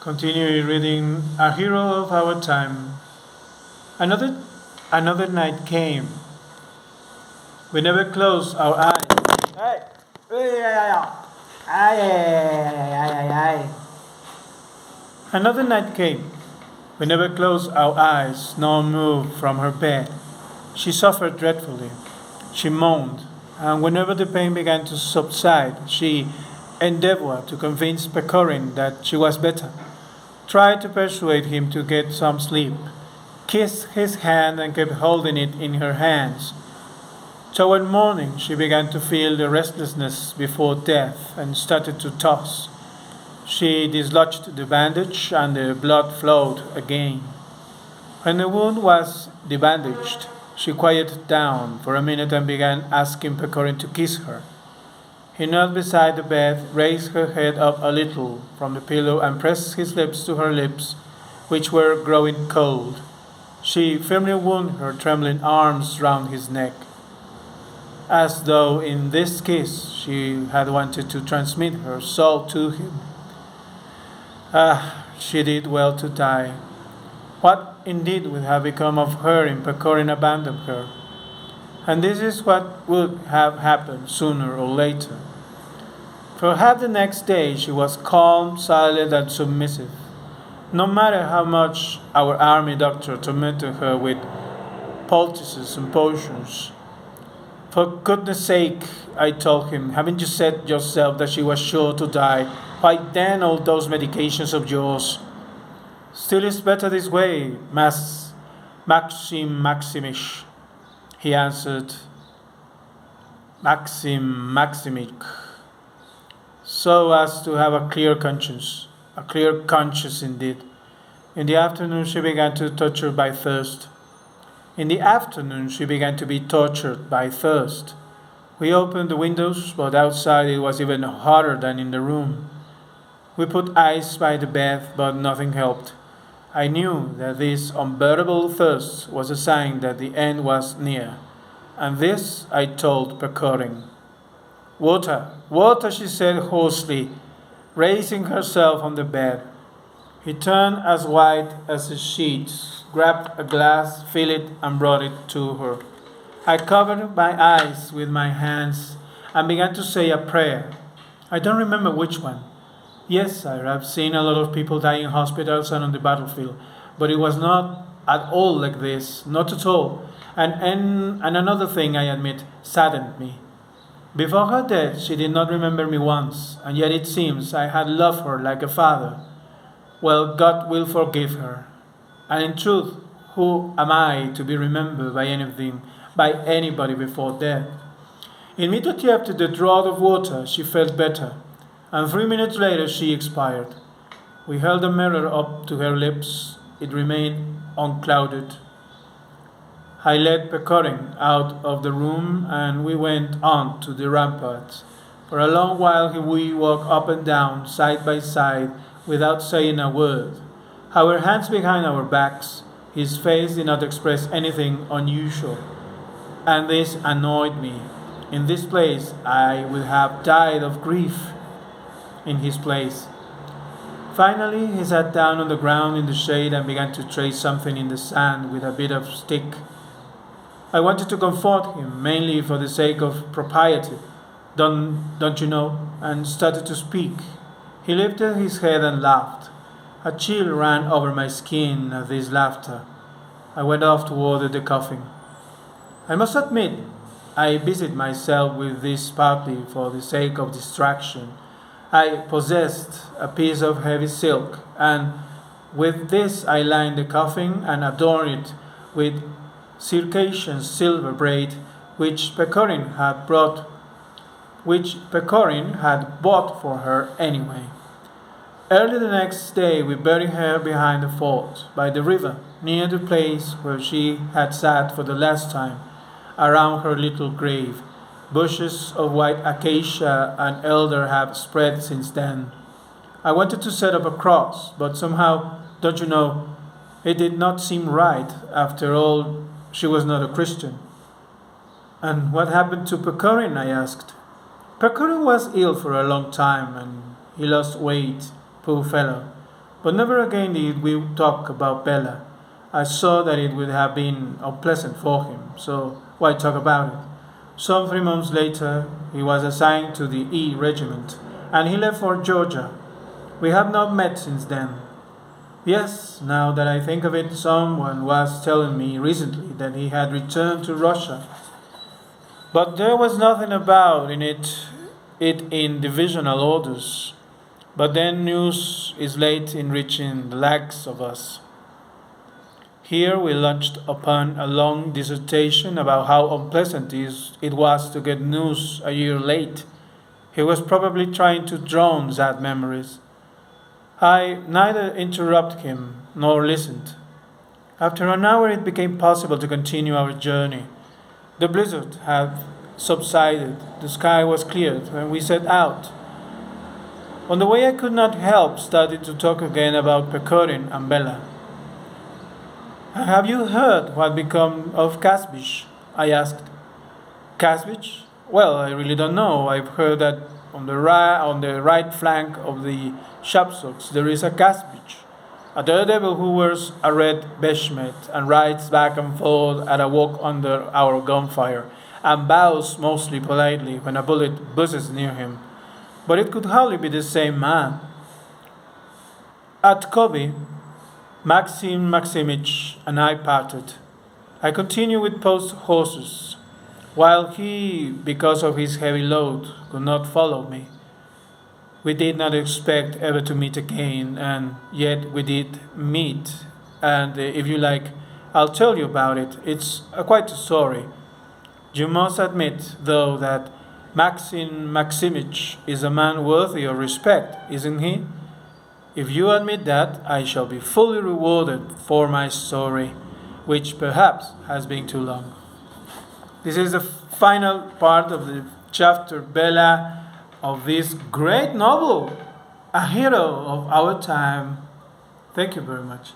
Continue reading A Hero of Our Time. Another another night came. We never closed our eyes. Hey! Ay, ay, ay. Another night came. We never closed our eyes nor moved from her bed. She suffered dreadfully. She moaned, and whenever the pain began to subside, she endeavored to convince Pecorin that she was better, tried to persuade him to get some sleep, kissed his hand and kept holding it in her hands. Toward morning, she began to feel the restlessness before death and started to toss. She dislodged the bandage and the blood flowed again. When the wound was debandaged, she quieted down for a minute and began asking Pecorin to kiss her. He knelt beside the bed, raised her head up a little from the pillow, and pressed his lips to her lips, which were growing cold. She firmly wound her trembling arms round his neck, as though in this kiss she had wanted to transmit her soul to him. Ah, she did well to die. What indeed would have become of her if Pecorin abandoned her? And this is what would have happened sooner or later. For half the next day she was calm, silent, and submissive. No matter how much our army doctor tormented her with poultices and potions. For goodness sake, I told him, haven't you said yourself that she was sure to die? Why then all those medications of yours? Still it's better this way, Maxim Maximich, he answered. Maxim Maximich. So as to have a clear conscience. A clear conscience indeed. In the afternoon she began to torture by thirst. In the afternoon she began to be tortured by thirst. We opened the windows, but outside it was even hotter than in the room. We put ice by the bed, but nothing helped. I knew that this unbearable thirst was a sign that the end was near, and this I told Pecorin. Water, water, she said hoarsely, raising herself on the bed. He turned as white as a sheet, grabbed a glass, filled it, and brought it to her. I covered my eyes with my hands and began to say a prayer. I don't remember which one. Yes, I have seen a lot of people die in hospitals and on the battlefield, but it was not at all like this, not at all. And another thing, I admit, saddened me. Before her death, she did not remember me once, and yet it seems I had loved her like a father. Well, God will forgive her. And in truth, who am I to be remembered by anything, by anybody before death? Immediately after the draught of water, she felt better, and 3 minutes later she expired. We held a mirror up to her lips. It remained unclouded. I led Pecorin out of the room and we went on to the ramparts. For a long while we walked up and down, side by side, without saying a word. Our hands behind our backs, his face did not express anything unusual, and this annoyed me. In this place I would have died of grief. In his place. Finally, he sat down on the ground in the shade and began to trace something in the sand with a bit of stick. I wanted to comfort him, mainly for the sake of propriety, don't you know, and started to speak. He lifted his head and laughed. A chill ran over my skin at this laughter. I went off toward the coffin. I must admit, I busied myself with this partly for the sake of distraction. I possessed a piece of heavy silk, and with this I lined the coffin and adorned it with Circassian silver braid which Pecorin had bought for her anyway. Early the next day we buried her behind the fort, by the river, near the place where she had sat for the last time, around her little grave. Bushes of white acacia and elder have spread since then. I wanted to set up a cross, but somehow, don't you know, it did not seem right. After all, she was not a Christian. And what happened to Pecorin? I asked. Pecorin was ill for a long time, and he lost weight, poor fellow. But never again did we talk about Bela. I saw that it would have been unpleasant for him, so why talk about it? Some 3 months later, he was assigned to the E Regiment, and he left for Georgia. We have not met since then. Yes, now that I think of it, someone was telling me recently that he had returned to Russia. But there was nothing about it in divisional orders. But then news is late in reaching the likes of us. Here we launched upon a long dissertation about how unpleasant it was to get news a year late. He was probably trying to drown sad memories. I neither interrupted him nor listened. After an hour, it became possible to continue our journey. The blizzard had subsided, the sky was cleared, and we set out. On the way, I could not help starting to talk again about Pechorin and Bela. Have you heard what become of Kasbich? I asked. Kasbich? Well, I really don't know. I've heard that on the right flank of the Shapsoks there is a Kasbich, a daredevil who wears a red beshmet and rides back and forth at a walk under our gunfire, and bows mostly politely when a bullet buzzes near him. But it could hardly be the same man. At Kobe, Maxim Maximich and I parted. I continued with post horses, while he, because of his heavy load, could not follow me. We did not expect ever to meet again, and yet we did meet. And if you like, I'll tell you about it. It's quite a story. You must admit, though, that Maxim Maximich is a man worthy of respect, isn't he? If you admit that, I shall be fully rewarded for my story, which perhaps has been too long. This is the final part of the chapter Bela of this great novel, a hero of our time. Thank you very much.